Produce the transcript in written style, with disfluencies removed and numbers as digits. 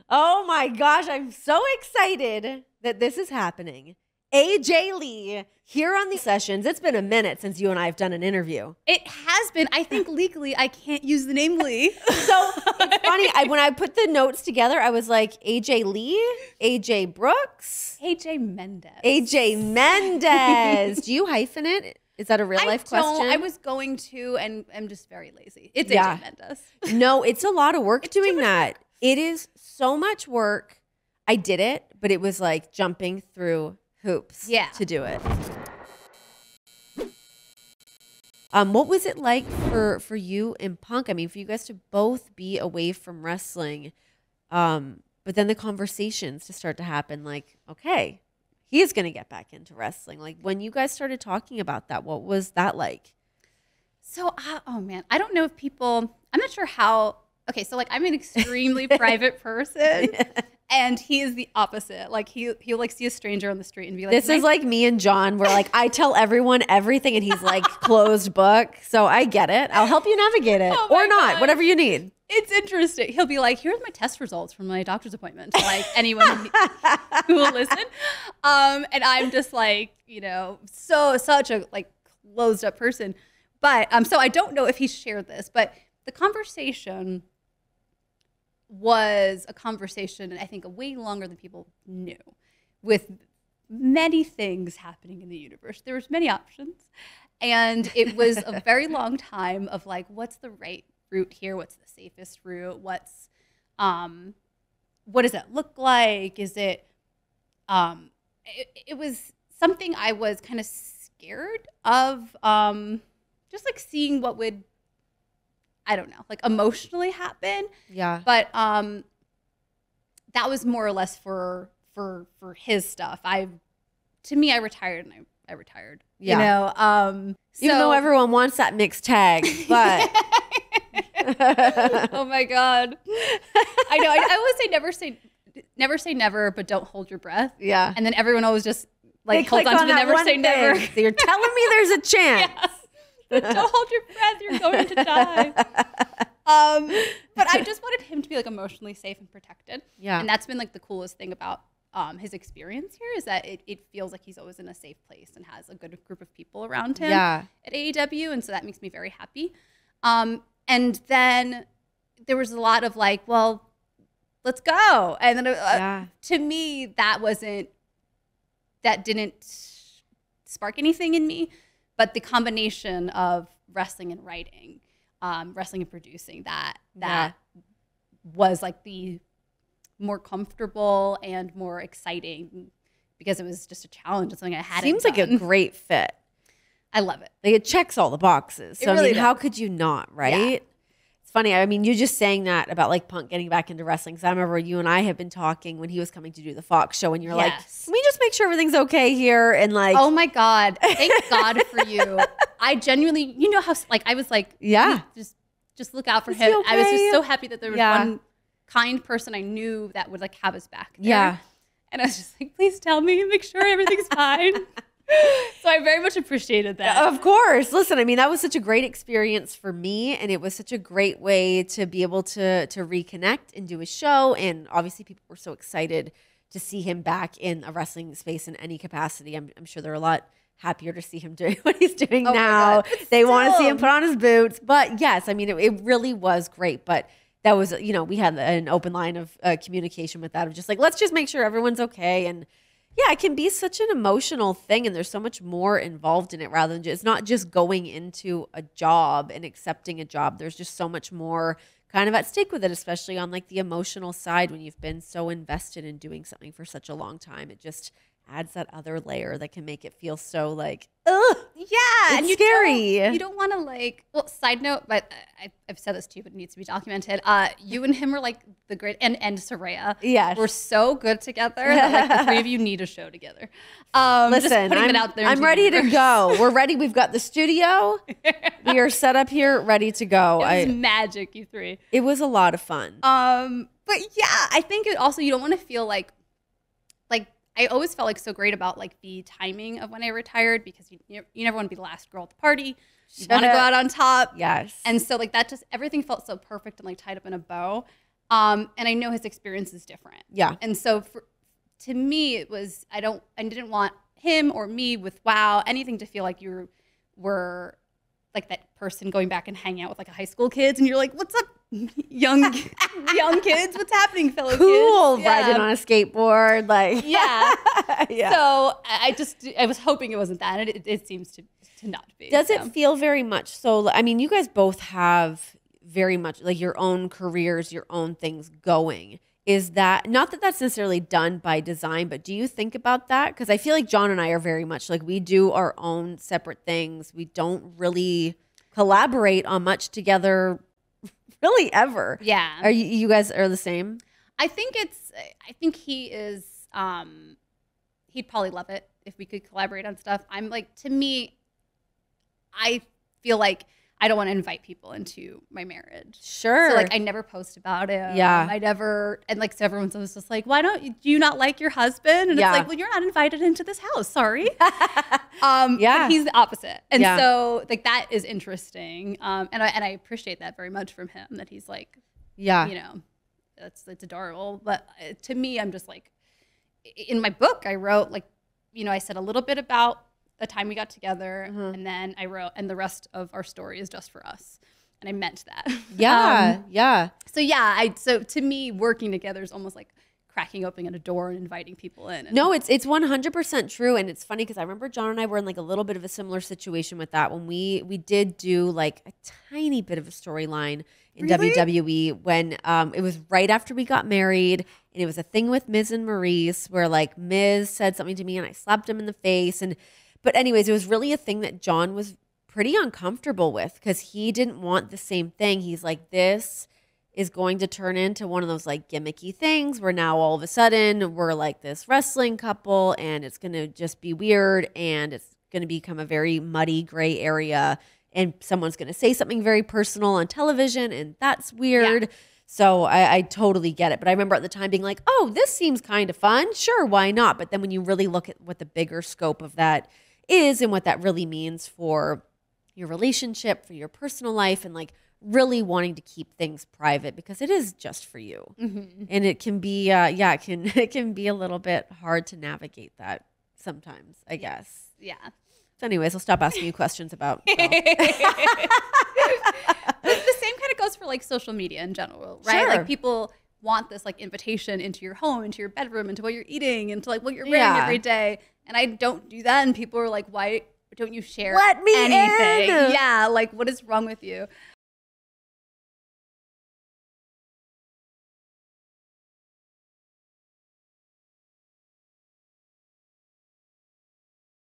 Oh my gosh, I'm so excited that this is happening. AJ Lee here on the sessions. It's been a minute since you and I have done an interview. It has been. I think legally I can't use the name Lee. So it's funny. When I put the notes together, I was like, AJ Lee, AJ Brooks, AJ Mendez. AJ Mendez. Do you hyphen it? Is that a real life question? I was going to, and I'm just very lazy. It's AJ Mendez. No, it's a lot of work doing that. It is so much work. I did it, but it was like jumping through hoops to do it. What was it like for you and Punk? I mean, for you guys to both be away from wrestling, but then the conversations to start to happen like, okay, he's going to get back into wrestling. Like when you guys started talking about that, what was that like? So, oh man, I don't know if people, I'm not sure how, okay, so like I'm an extremely private person. And he is the opposite. Like he'll like see a stranger on the street and be like, this is like me and John where like I tell everyone everything and he's like closed book. So I get it. I'll help you navigate it or not, God. Whatever you need. It's interesting. He'll be like, here's my test results from my doctor's appointment to like anyone who will listen. And I'm just like, you know, such a like closed up person. But so I don't know if he shared this, but the conversation was a conversation, and I think way longer than people knew, with many things happening in the universe. There was many options, and it was a very long time of like, what's the right route here? What's the safest route? What does it look like? Is it? It was something I was kind of scared of, just like seeing what would, I don't know, like emotionally happen. Yeah. But that was more or less for his stuff. To me, I retired and I retired. Yeah. You know, even though everyone wants that mixed tag, but oh my God. I know. I always say never say never, but don't hold your breath. Yeah. And then everyone always just like holds on to the never say never. So you're telling me there's a chance. Yes. Don't hold your breath. You're going to die. But I just wanted him to be like emotionally safe and protected. Yeah. And that's been like the coolest thing about his experience here is that it feels like he's always in a safe place and has a good group of people around him at AEW. And so that makes me very happy. And then there was a lot of like, well, let's go. And then to me, that didn't spark anything in me. But the combination of wrestling and writing, wrestling and producing, that was like the more comfortable and more exciting because it was just a challenge. It's something I hadn't Seems like a great fit. I love it. Like it checks all the boxes. So really I mean, how could you not, right? Yeah. It's funny. I mean, you just saying that about like Punk getting back into wrestling. Because I remember you and I have been talking when he was coming to do the Fox show, and you're like, "Can we just make sure everything's okay here?" And like, oh my God, thank God for you. I genuinely, you know how like I was like, just look out for him. Okay? I was just so happy that there was one kind person I knew that would like have his back there. Yeah, and I was just like, please tell me, make sure everything's fine. So I very much appreciated that. Of course. Listen, I mean, that was such a great experience for me, and it was such a great way to be able to reconnect and do a show. And obviously people were so excited to see him back in a wrestling space in any capacity. I'm sure they're a lot happier to see him doing what he's doing now. They want to see him put on his boots. But yes, I mean, it really was great. But that was, you know, we had an open line of communication with that of just like, let's just make sure everyone's okay. And yeah, it can be such an emotional thing, and there's so much more involved in it rather than it's not just going into a job and accepting a job. There's just so much more kind of at stake with it, especially on like the emotional side when you've been so invested in doing something for such a long time. It just adds that other layer that can make it feel so like, ugh. Yeah. It's scary. You don't want to like, well, side note, but I've said this to you, but it needs to be documented. You and him were like the great, and Soraya. Yes. We're so good together that like the three of you need a show together. Listen, just putting it out there. I'm ready to go. We're ready. We've got the studio. We are set up here, ready to go. It was magic, you three. It was a lot of fun. But yeah, I think it also, you don't want to feel like I always felt like so great about like the timing of when I retired because you never want to be the last girl at the party. You want to go out on top. Yes. And so like that just, everything felt so perfect and like tied up in a bow. And I know his experience is different. Yeah. And so to me, it was, I didn't want him or me with WoW, anything to feel like you were like that person going back and hanging out with like a high school kids. And you're like, what's up, young kids? What's happening, fellow kids? Cool, riding on a skateboard. Like, yeah. So I was hoping it wasn't that. And it seems to not be. Does it feel very much so? I mean, you guys both have very much like your own careers, your own things going. Is that not that that's necessarily done by design, but do you think about that? Because I feel like John and I are very much like we do our own separate things. We don't really collaborate on much together, really ever. Yeah. Are you guys are the same? I think he is. He'd probably love it if we could collaborate on stuff. I'm like, to me, I feel like I don't want to invite people into my marriage. Sure. So like I never post about it. Yeah. I never, and like so everyone's always just like, do you not like your husband? And it's like, well, you're not invited into this house. Sorry. But he's the opposite. And so like that is interesting. And I appreciate that very much from him, that he's like, you know, it's adorable. But to me, I'm just like, in my book, I wrote like, you know, I said a little bit about the time we got together, and then I wrote, and the rest of our story is just for us. And I meant that. Yeah. So to me, working together is almost like cracking open a door and inviting people in. No, it's 100% true. And it's funny because I remember John and I were in like a little bit of a similar situation with that when we did do like a tiny bit of a storyline in WWE when it was right after we got married, and it was a thing with Miz and Maurice where like Miz said something to me and I slapped him in the face. But anyways, it was really a thing that John was pretty uncomfortable with because he didn't want the same thing. He's like, this is going to turn into one of those like gimmicky things where now all of a sudden we're like this wrestling couple and it's going to just be weird and it's going to become a very muddy gray area and someone's going to say something very personal on television and that's weird. Yeah. So I totally get it. But I remember at the time being like, oh, this seems kind of fun. Sure, why not? But then when you really look at what the bigger scope of that is and what that really means for your relationship, for your personal life, and like really wanting to keep things private because it is just for you. Mm-hmm. And it can be, it can be a little bit hard to navigate that sometimes, I guess. Yeah. So anyways, I'll stop asking you questions about. The same kind of goes for like social media in general, right? Sure. Like people want this like invitation into your home, into your bedroom, into what you're eating, into like what you're wearing every day. And I don't do that. And people are like, why don't you share anything? Yeah, like what is wrong with you?